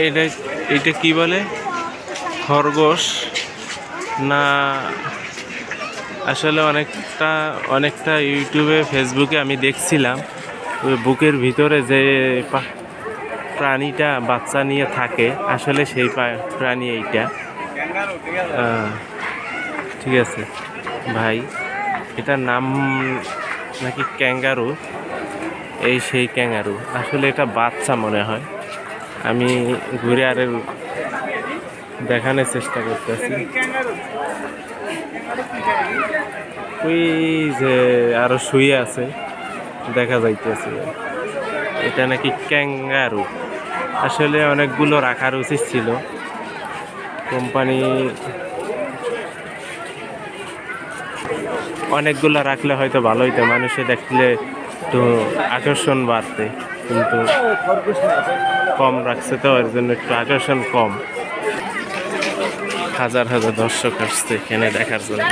এটা এটা কি বলে, খরগোশ না? আসলে অনেকটা ইউটিউবে ফেসবুকে আমি দেখছিলাম ওই বুকের ভিতরে যে প্রাণীটা বাচ্চা নিয়ে থাকে, আসলে সেই প্রাণী এইটা। ঠিক আছে ভাই, এটার নাম নাকি ক্যাঙ্গারু। এই সেই ক্যাঙ্গারু, আসলে এটা বাচ্চা মনে হয়। আমি ঘুরে আরে দেখানোর চেষ্টা করতেছি। ওই যে আরো শুয়ে আছে দেখা যাইতেছে, এটা নাকি ক্যাঙ্গারু। আসলে অনেকগুলো রাখার উচিত ছিল, কোম্পানি অনেকগুলো রাখলে হয়তো ভালো হইতো, মানুষে দেখলে একটু আকর্ষণ বাড়তে, কিন্তু কম রাখছে তো এর জন্য একটু আকর্ষণ কম। হাজার হাজার দর্শক আসছে এখানে দেখার জন্য।